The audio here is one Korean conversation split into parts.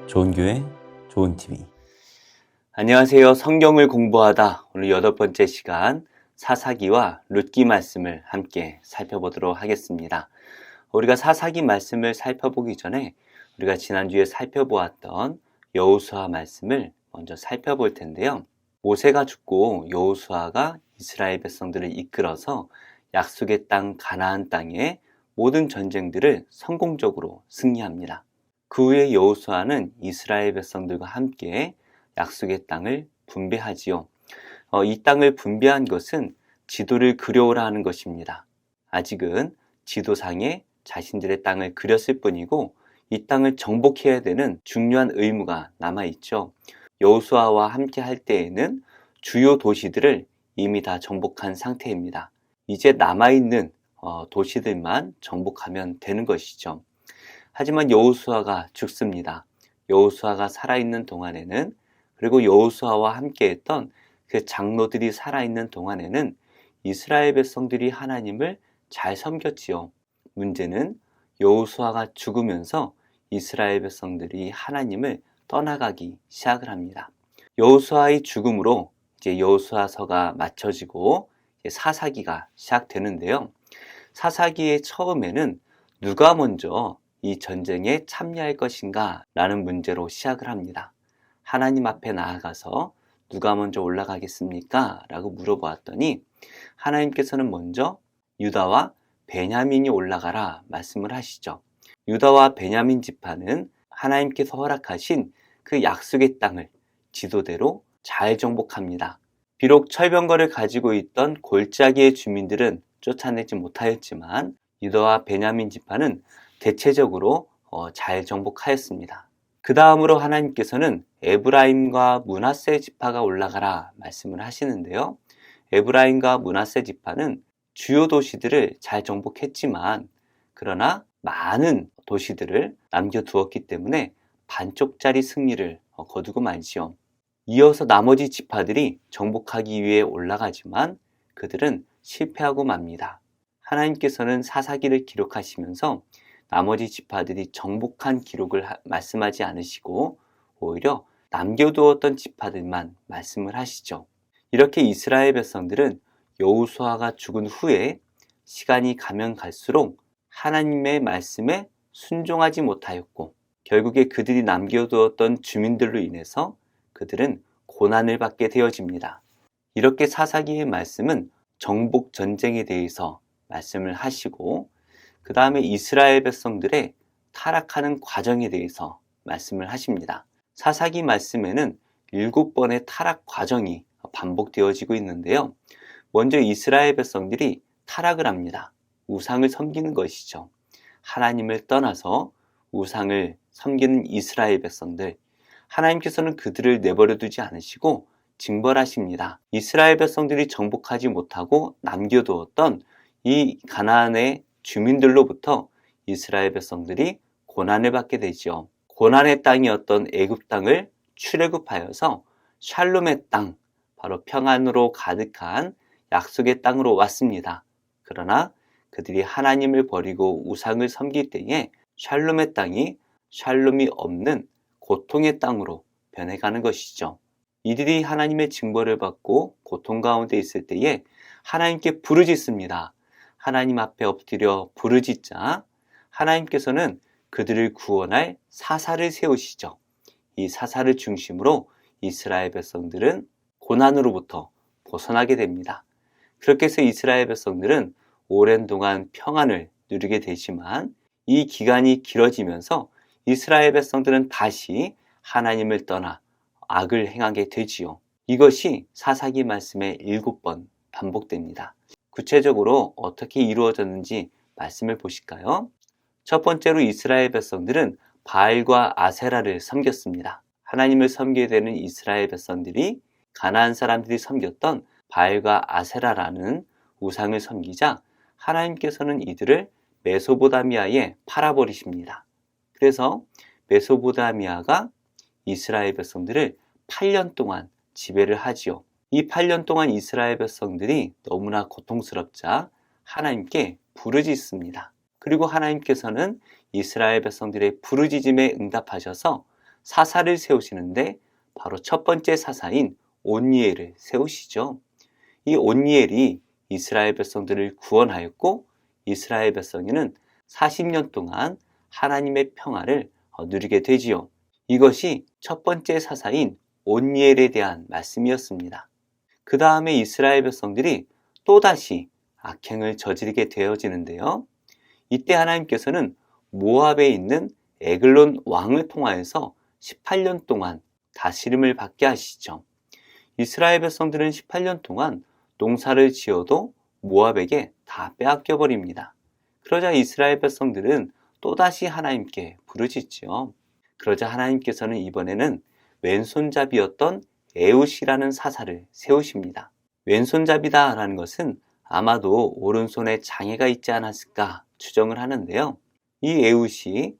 좋은 교회, 좋은 TV. 안녕하세요. 성경을 공부하다 오늘 8번째 시간 사사기와 룻기 말씀을 함께 살펴보도록 하겠습니다. 우리가 사사기 말씀을 살펴보기 전에 우리가 지난주에 살펴보았던 여호수아 말씀을 먼저 살펴볼 텐데요. 모세가 죽고 여호수아가 이스라엘 백성들을 이끌어서 약속의 땅 가나안 땅의 모든 전쟁들을 성공적으로 승리합니다. 그 후에 여호수아는 이스라엘 백성들과 함께 약속의 땅을 분배하지요. 이 땅을 분배한 것은 지도를 그려오라 하는 것입니다. 아직은 지도상에 자신들의 땅을 그렸을 뿐이고 이 땅을 정복해야 되는 중요한 의무가 남아있죠. 여호수아와 함께 할 때에는 주요 도시들을 이미 다 정복한 상태입니다. 이제 남아있는 도시들만 정복하면 되는 것이죠. 하지만 여호수아가 죽습니다. 여호수아가 살아있는 동안에는, 그리고 여호수아와 함께했던 그 장로들이 살아있는 동안에는 이스라엘 백성들이 하나님을 잘 섬겼지요. 문제는 여호수아가 죽으면서 이스라엘 백성들이 하나님을 떠나가기 시작을 합니다. 여호수아의 죽음으로 이제 여호수아서가 맞춰지고 사사기가 시작되는데요. 사사기의 처음에는 누가 먼저 이 전쟁에 참여할 것인가 라는 문제로 시작을 합니다. 하나님 앞에 나아가서 누가 먼저 올라가겠습니까? 라고 물어보았더니 하나님께서는 먼저 유다와 베냐민이 올라가라 말씀을 하시죠. 유다와 베냐민 지파는 하나님께서 허락하신 그 약속의 땅을 지도대로 잘 정복합니다. 비록 철병거를 가지고 있던 골짜기의 주민들은 쫓아내지 못하였지만 유다와 베냐민 지파는 대체적으로 잘 정복하였습니다. 그 다음으로 하나님께서는 에브라임과 므낫세 지파가 올라가라 말씀을 하시는데요. 에브라임과 므낫세 지파는 주요 도시들을 잘 정복했지만 그러나 많은 도시들을 남겨두었기 때문에 반쪽짜리 승리를 거두고 말지요. 이어서 나머지 지파들이 정복하기 위해 올라가지만 그들은 실패하고 맙니다. 하나님께서는 사사기를 기록하시면서 나머지 지파들이 정복한 기록을 말씀하지 않으시고 오히려 남겨두었던 지파들만 말씀을 하시죠. 이렇게 이스라엘 백성들은 여호수아가 죽은 후에 시간이 가면 갈수록 하나님의 말씀에 순종하지 못하였고 결국에 그들이 남겨두었던 주민들로 인해서 그들은 고난을 받게 되어집니다. 이렇게 사사기의 말씀은 정복 전쟁에 대해서 말씀을 하시고 그 다음에 이스라엘 백성들의 타락하는 과정에 대해서 말씀을 하십니다. 사사기 말씀에는 7번의 타락 과정이 반복되어지고 있는데요. 먼저 이스라엘 백성들이 타락을 합니다. 우상을 섬기는 것이죠. 하나님을 떠나서 우상을 섬기는 이스라엘 백성들, 하나님께서는 그들을 내버려 두지 않으시고 징벌하십니다. 이스라엘 백성들이 정복하지 못하고 남겨두었던 이 가나안의 주민들로부터 이스라엘 백성들이 고난을 받게 되지요. 고난의 땅이었던 애굽 땅을 출애굽하여서 샬롬의 땅, 바로 평안으로 가득한 약속의 땅으로 왔습니다. 그러나 그들이 하나님을 버리고 우상을 섬길 때에 샬롬의 땅이 샬롬이 없는 고통의 땅으로 변해가는 것이죠. 이들이 하나님의 징벌을 받고 고통 가운데 있을 때에 하나님께 부르짖습니다. 하나님 앞에 엎드려 부르짖자 하나님께서는 그들을 구원할 사사를 세우시죠. 이 사사를 중심으로 이스라엘 백성들은 고난으로부터 벗어나게 됩니다. 그렇게 해서 이스라엘 백성들은 오랜 동안 평안을 누리게 되지만 이 기간이 길어지면서 이스라엘 백성들은 다시 하나님을 떠나 악을 행하게 되지요. 이것이 사사기 말씀에 7번 반복됩니다. 구체적으로 어떻게 이루어졌는지 말씀을 보실까요? 첫 번째로 이스라엘 백성들은 바알과 아세라를 섬겼습니다. 하나님을 섬기게 되는 이스라엘 백성들이 가나안 사람들이 섬겼던 바알과 아세라라는 우상을 섬기자 하나님께서는 이들을 메소포타미아에 팔아버리십니다. 그래서 메소포타미아가 이스라엘 백성들을 8년 동안 지배를 하지요. 이 8년 동안 이스라엘 백성들이 너무나 고통스럽자 하나님께 부르짖습니다. 그리고 하나님께서는 이스라엘 백성들의 부르짖음에 응답하셔서 사사를 세우시는데 바로 첫 번째 사사인 온니엘을 세우시죠. 이 온니엘이 이스라엘 백성들을 구원하였고 이스라엘 백성에는 40년 동안 하나님의 평화를 누리게 되지요. 이것이 첫 번째 사사인 온니엘에 대한 말씀이었습니다. 그 다음에 이스라엘 백성들이 또다시 악행을 저지르게 되어지는데요. 이때 하나님께서는 모압에 있는 에글론 왕을 통하여서 18년 동안 다스림을 받게 하시죠. 이스라엘 백성들은 18년 동안 농사를 지어도 모압에게 다 빼앗겨 버립니다. 그러자 이스라엘 백성들은 또다시 하나님께 부르짖죠. 그러자 하나님께서는 이번에는 왼손잡이였던 에웃이라는 사사를 세우십니다. 왼손잡이다라는 것은 아마도 오른손에 장애가 있지 않았을까 추정을 하는데요. 이 에웃이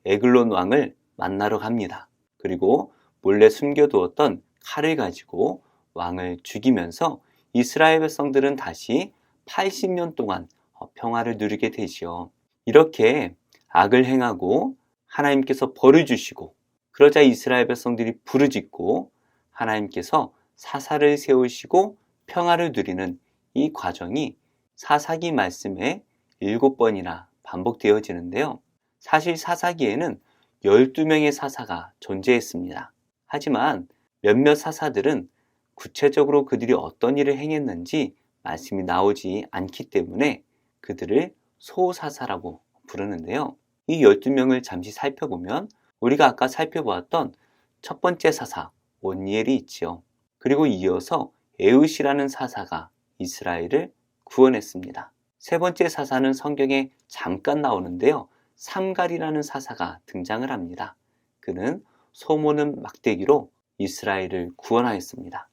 에글론 왕을 만나러 갑니다. 그리고 몰래 숨겨두었던 칼을 가지고 왕을 죽이면서 이스라엘 백성들은 다시 80년 동안 평화를 누리게 되지요. 이렇게 악을 행하고 하나님께서 벌을 주시고 그러자 이스라엘 백성들이 부르짖고 하나님께서 사사를 세우시고 평화를 누리는 이 과정이 사사기 말씀에 7번이나 반복되어지는데요. 사실 사사기에는 12명의 사사가 존재했습니다. 하지만 몇몇 사사들은 구체적으로 그들이 어떤 일을 행했는지 말씀이 나오지 않기 때문에 그들을 소사사라고 부르는데요. 이 12명을 잠시 살펴보면 우리가 아까 살펴보았던 첫 번째 사사 온니엘이 있지요. 그리고 이어서 에웃이라는 사사가 이스라엘을 구원했습니다. 세 번째 사사는 성경에 잠깐 나오는데요. 삼갈이라는 사사가 등장을 합니다. 그는 소모는 막대기로 이스라엘을 구원하였습니다.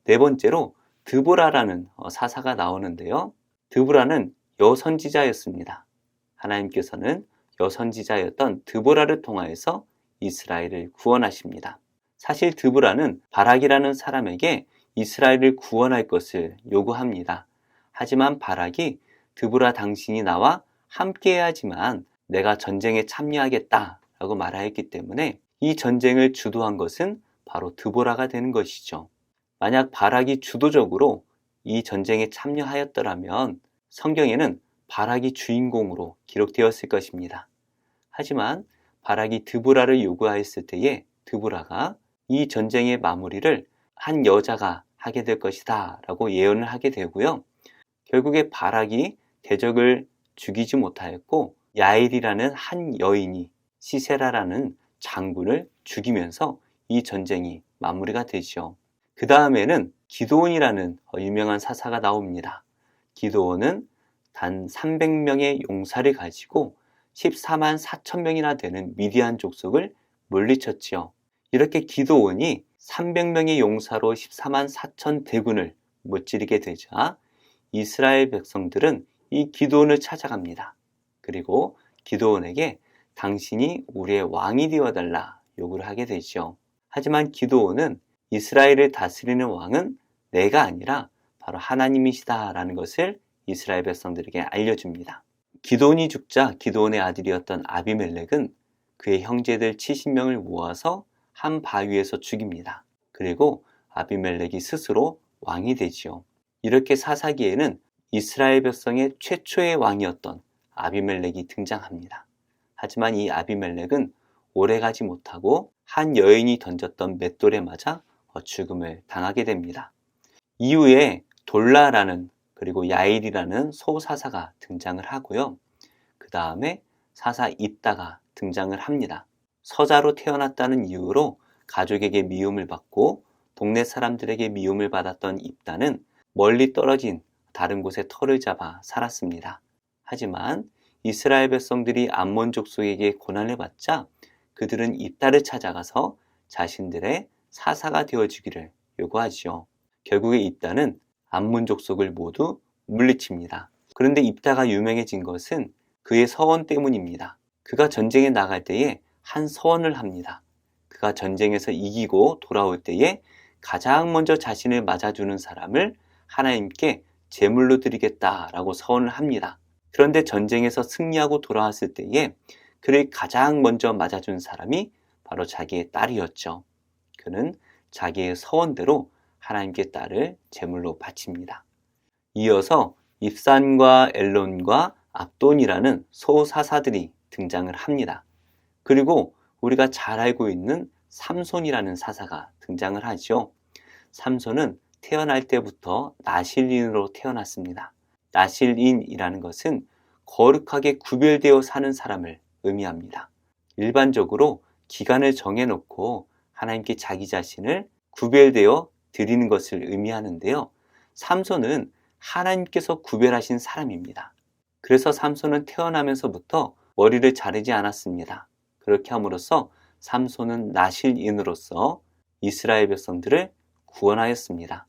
네 번째로 드보라라는 사사가 나오는데요. 드보라는 여선지자였습니다. 하나님께서는 여선지자였던 드보라를 통하여서 이스라엘을 구원하십니다. 사실 드보라는 바락이라는 사람에게 이스라엘을 구원할 것을 요구합니다. 하지만 바락이 드보라 당신이 나와 함께해야지만 내가 전쟁에 참여하겠다라고 말하였기 때문에 이 전쟁을 주도한 것은 바로 드보라가 되는 것이죠. 만약 바락이 주도적으로 이 전쟁에 참여하였더라면 성경에는 바락이 주인공으로 기록되었을 것입니다. 하지만 바락이 드보라를 요구하였을 때에 드보라가 이 전쟁의 마무리를 한 여자가 하게 될 것이다 라고 예언을 하게 되고요. 결국에 바락이 대적을 죽이지 못하였고 야일이라는 한 여인이 시세라라는 장군을 죽이면서 이 전쟁이 마무리가 되죠. 그 다음에는 기드온이라는 유명한 사사가 나옵니다. 기드온은 단 300명의 용사를 가지고 14만 4천 명이나 되는 미디안 족속을 물리쳤지요. 이렇게 기드온이 300명의 용사로 14만 4천 대군을 무찌르게 되자 이스라엘 백성들은 이 기드온을 찾아갑니다. 그리고 기드온에게 당신이 우리의 왕이 되어달라 요구를 하게 되죠. 하지만 기드온은 이스라엘을 다스리는 왕은 내가 아니라 바로 하나님이시다라는 것을 이스라엘 백성들에게 알려줍니다. 기드온이 죽자 기드온의 아들이었던 아비멜렉은 그의 형제들 70명을 모아서 한 바위에서 죽입니다. 그리고 아비멜렉이 스스로 왕이 되지요. 이렇게 사사기에는 이스라엘 백성의 최초의 왕이었던 아비멜렉이 등장합니다. 하지만 이 아비멜렉은 오래가지 못하고 한 여인이 던졌던 맷돌에 맞아 죽음을 당하게 됩니다. 이후에 돌라라는 그리고 야일이라는 소사사가 등장을 하고요. 그 다음에 사사 입다가 등장을 합니다. 서자로 태어났다는 이유로 가족에게 미움을 받고 동네 사람들에게 미움을 받았던 입다는 멀리 떨어진 다른 곳에 터를 잡아 살았습니다. 하지만 이스라엘 백성들이 암몬 족속에게 고난을 받자 그들은 입다를 찾아가서 자신들의 사사가 되어주기를 요구하지요. 결국에 입다는 암몬 족속을 모두 물리칩니다. 그런데 입다가 유명해진 것은 그의 서원 때문입니다. 그가 전쟁에 나갈 때에 한 서원을 합니다. 그가 전쟁에서 이기고 돌아올 때에 가장 먼저 자신을 맞아주는 사람을 하나님께 제물로 드리겠다라고 서원을 합니다. 그런데 전쟁에서 승리하고 돌아왔을 때에 그를 가장 먼저 맞아준 사람이 바로 자기의 딸이었죠. 그는 자기의 서원대로 하나님께 딸을 제물로 바칩니다. 이어서 입산과 엘론과 압돈이라는 소사사들이 등장을 합니다. 그리고 우리가 잘 알고 있는 삼손이라는 사사가 등장을 하죠. 삼손은 태어날 때부터 나실인으로 태어났습니다. 나실인이라는 것은 거룩하게 구별되어 사는 사람을 의미합니다. 일반적으로 기간을 정해놓고 하나님께 자기 자신을 구별되어 드리는 것을 의미하는데요. 삼손은 하나님께서 구별하신 사람입니다. 그래서 삼손은 태어나면서부터 머리를 자르지 않았습니다. 그렇게 함으로써 삼손은 나실인으로서 이스라엘 백성들을 구원하였습니다.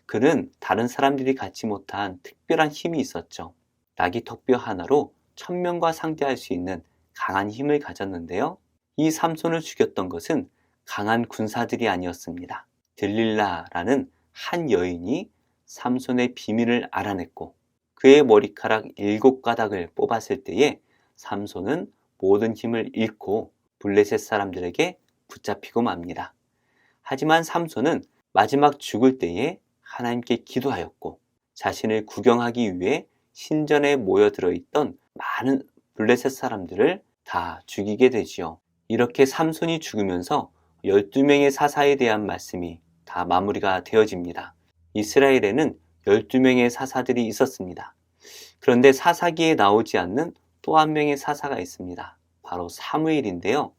그는 다른 사람들이 갖지 못한 특별한 힘이 있었죠. 나귀 턱뼈 하나로 1000명과 상대할 수 있는 강한 힘을 가졌는데요. 이 삼손을 죽였던 것은 강한 군사들이 아니었습니다. 들릴라라는 한 여인이 삼손의 비밀을 알아냈고 그의 머리카락 7가닥을 뽑았을 때에 삼손은 모든 힘을 잃고 블레셋 사람들에게 붙잡히고 맙니다. 하지만 삼손은 마지막 죽을 때에 하나님께 기도하였고 자신을 구경하기 위해 신전에 모여들어 있던 많은 블레셋 사람들을 다 죽이게 되지요. 이렇게 삼손이 죽으면서 12명의 사사에 대한 말씀이 다 마무리가 되어집니다. 이스라엘에는 12명의 사사들이 있었습니다. 그런데 사사기에 나오지 않는 또 한 명의 사사가 있습니다. 바로 사무엘인데요.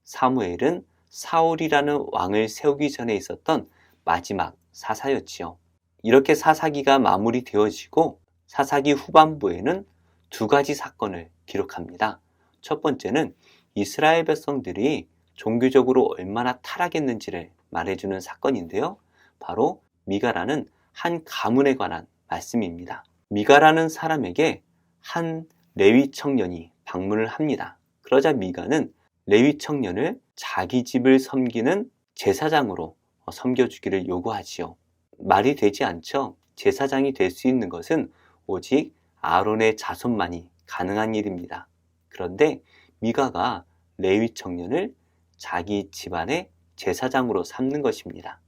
사무엘은 사울이라는 왕을 세우기 전에 있었던 마지막 사사였지요. 이렇게 사사기가 마무리되어지고 사사기 후반부에는 2가지 사건을 기록합니다. 첫 번째는 이스라엘 백성들이 종교적으로 얼마나 타락했는지를 말해주는 사건인데요. 바로 미가라는 한 가문에 관한 말씀입니다. 미가라는 사람에게 한 레위 청년이 방문을 합니다. 그러자 미가는 레위 청년을 자기 집을 섬기는 제사장으로 섬겨주기를 요구하지요. 말이 되지 않죠. 제사장이 될 수 있는 것은 오직 아론의 자손만이 가능한 일입니다. 그런데 미가가 레위 청년을 자기 집안의 제사장으로 삼는 것입니다.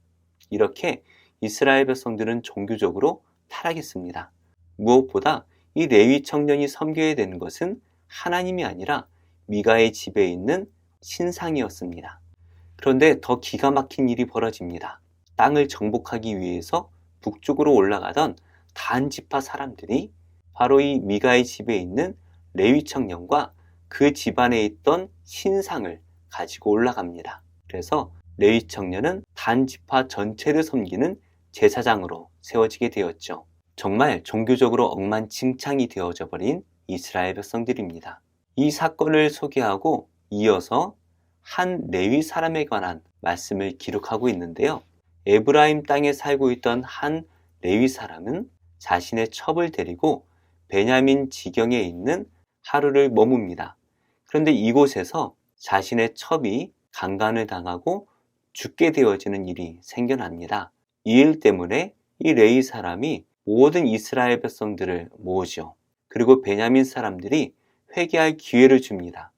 이렇게 이스라엘 백성들은 종교적으로 타락했습니다. 무엇보다 이 레위 청년이 섬겨야 되는 것은 하나님이 아니라 미가의 집에 있는 신상이었습니다. 그런데 더 기가 막힌 일이 벌어집니다. 땅을 정복하기 위해서 북쪽으로 올라가던 단 지파 사람들이 바로 이 미가의 집에 있는 레위 청년과 그 집안에 있던 신상을 가지고 올라갑니다. 그래서 레위 청년은 단 지파 전체를 섬기는 제사장으로 세워지게 되었죠. 정말 종교적으로 엉망진창이 되어져 버린 이스라엘 백성들입니다. 이 사건을 소개하고 이어서 한 레위 사람에 관한 말씀을 기록하고 있는데요. 에브라임 땅에 살고 있던 한 레위 사람은 자신의 첩을 데리고 베냐민 지경에 있는 하루를 머뭅니다. 그런데 이곳에서 자신의 첩이 강간을 당하고 죽게 되어지는 일이 생겨납니다. 이 일 때문에 이 레위 사람이 모든 이스라엘 백성들을 모으죠. 그리고 베냐민 사람들이 회개할 기회를 줍니다.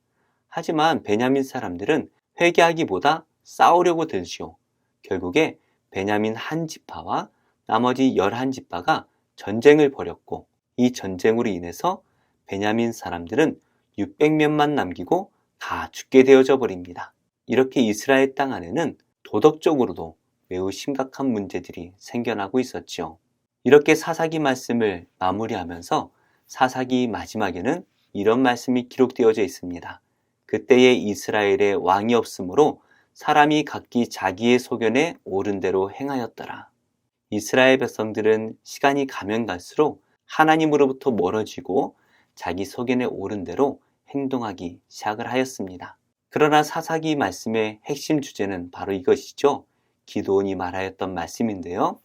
하지만 베냐민 사람들은 회개하기보다 싸우려고 들지요. 결국에 베냐민 한 지파와 나머지 11지파가 전쟁을 벌였고 이 전쟁으로 인해서 베냐민 사람들은 600명만 남기고 다 죽게 되어져 버립니다. 이렇게 이스라엘 땅 안에는 도덕적으로도 매우 심각한 문제들이 생겨나고 있었죠. 이렇게 사사기 말씀을 마무리하면서 사사기 마지막에는 이런 말씀이 기록되어져 있습니다. 그때에 이스라엘에 왕이 없으므로 사람이 각기 자기의 소견에 옳은 대로 행하였더라. 이스라엘 백성들은 시간이 가면 갈수록 하나님으로부터 멀어지고 자기 소견에 옳은 대로 행동하기 시작을 하였습니다. 그러나 사사기 말씀의 핵심 주제는 바로 이것이죠. 기드온이 말하였던 말씀인데요.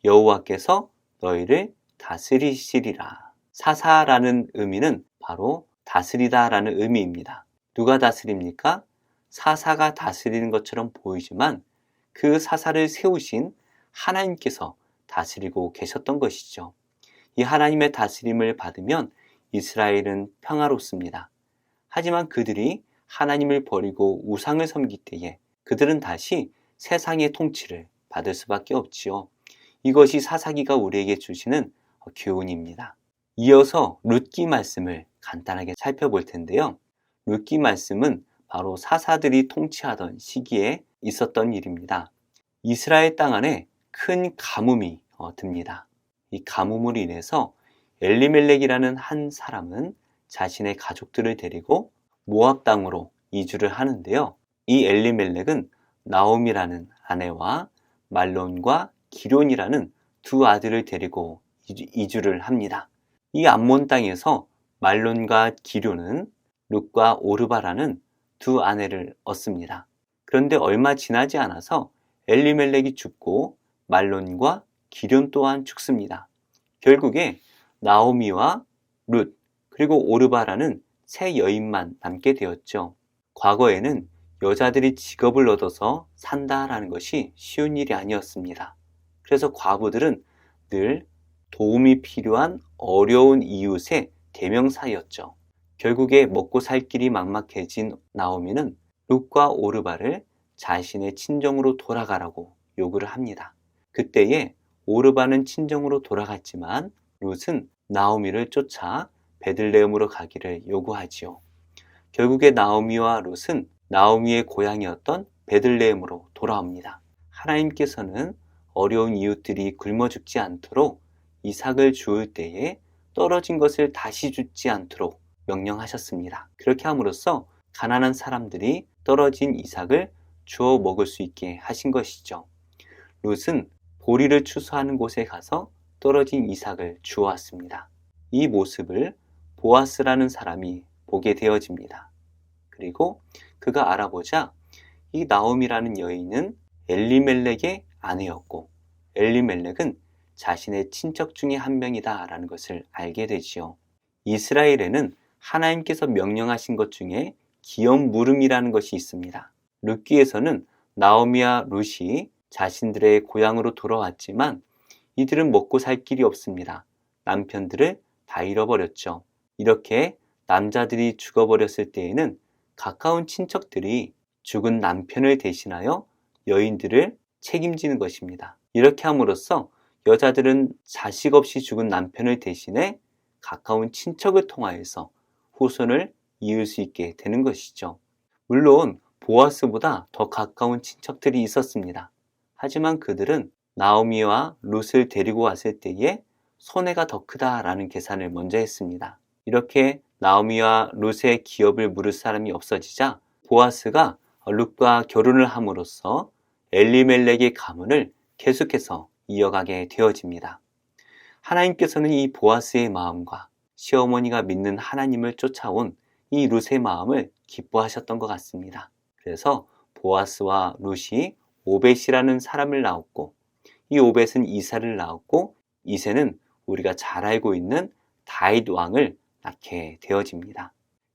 여호와께서 너희를 다스리시리라. 사사라는 의미는 바로 다스리다라는 의미입니다. 누가 다스립니까? 사사가 다스리는 것처럼 보이지만 그 사사를 세우신 하나님께서 다스리고 계셨던 것이죠. 이 하나님의 다스림을 받으면 이스라엘은 평화롭습니다. 하지만 그들이 하나님을 버리고 우상을 섬길 때에 그들은 다시 세상의 통치를 받을 수밖에 없지요. 이것이 사사기가 우리에게 주시는 교훈입니다. 이어서 룻기 말씀을 간단하게 살펴볼 텐데요. 룻기 말씀은 바로 사사들이 통치하던 시기에 있었던 일입니다. 이스라엘 땅 안에 큰 가뭄이 듭니다. 이 가뭄으로 인해서 엘리멜렉이라는 한 사람은 자신의 가족들을 데리고 모압 땅으로 이주를 하는데요. 이 엘리멜렉은 나옴이라는 아내와 말론과 기런이라는 두 아들을 데리고 이주를 합니다. 이 암몬 땅에서 말론과 기런은 룻과 오르바라는 두 아내를 얻습니다. 그런데 얼마 지나지 않아서 엘리멜렉이 죽고 말론과 기런 또한 죽습니다. 결국에 나오미와 룻 그리고 오르바라는 세 여인만 남게 되었죠. 과거에는 여자들이 직업을 얻어서 산다라는 것이 쉬운 일이 아니었습니다. 그래서 과부들은 늘 도움이 필요한 어려운 이웃의 대명사였죠. 결국에 먹고 살 길이 막막해진 나오미는 룻과 오르바를 자신의 친정으로 돌아가라고 요구를 합니다. 그때에 오르바는 친정으로 돌아갔지만 룻은 나오미를 쫓아 베들레헴으로 가기를 요구하지요. 결국에 나오미와 룻은 나오미의 고향이었던 베들레헴으로 돌아옵니다. 하나님께서는 어려운 이웃들이 굶어 죽지 않도록 이삭을 주울 때에 떨어진 것을 다시 주지 않도록 명령하셨습니다. 그렇게 함으로써 가난한 사람들이 떨어진 이삭을 주워 먹을 수 있게 하신 것이죠. 룻은 보리를 추수하는 곳에 가서 떨어진 이삭을 주워왔습니다. 이 모습을 보아스라는 사람이 보게 되어집니다. 그리고 그가 알아보자 이 나옴이라는 여인은 엘리멜렉의 아내였고 엘리멜렉은 자신의 친척 중에 한 명이다 라는 것을 알게 되지요. 이스라엘에는 하나님께서 명령하신 것 중에 기업 물음이라는 것이 있습니다. 룻기에서는 나오미와 룻이 자신들의 고향으로 돌아왔지만 이들은 먹고 살 길이 없습니다. 남편들을 다 잃어버렸죠. 이렇게 남자들이 죽어버렸을 때에는 가까운 친척들이 죽은 남편을 대신하여 여인들을 책임지는 것입니다. 이렇게 함으로써 여자들은 자식 없이 죽은 남편을 대신해 가까운 친척을 통하여서 후손을 이을 수 있게 되는 것이죠. 물론 보아스보다 더 가까운 친척들이 있었습니다. 하지만 그들은 나오미와 룻을 데리고 왔을 때에 손해가 더 크다라는 계산을 먼저 했습니다. 이렇게 나오미와 룻의 기업을 물을 사람이 없어지자 보아스가 룻과 결혼을 함으로써 엘리멜렉의 가문을 계속해서 이어가게 되어집니다. 하나님께서는 이 보아스의 마음과 시어머니가 믿는 하나님을 쫓아온 이 룻의 마음을 기뻐하셨던 것 같습니다. 그래서 보아스와 룻이 오벳이라는 사람을 낳았고 이 오벳은 이사를 낳았고 이새는 우리가 잘 알고 있는 다윗 왕을 낳게 되어집니다.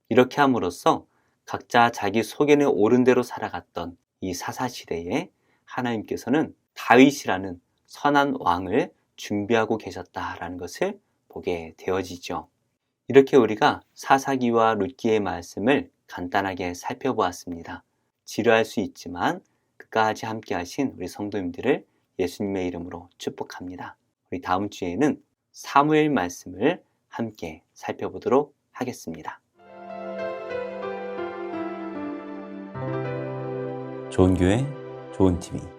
이렇게 함으로써 각자 자기 소견에 옳은 대로 살아갔던 이 사사시대에 하나님께서는 다윗이라는 선한 왕을 준비하고 계셨다라는 것을 보게 되어지죠. 이렇게 우리가 사사기와 룻기의 말씀을 간단하게 살펴보았습니다. 지루할 수 있지만 끝까지 함께 하신 우리 성도님들을 예수님의 이름으로 축복합니다. 우리 다음 주에는 사무엘 말씀을 함께 살펴보도록 하겠습니다. 좋은 교회, 좋은 TV.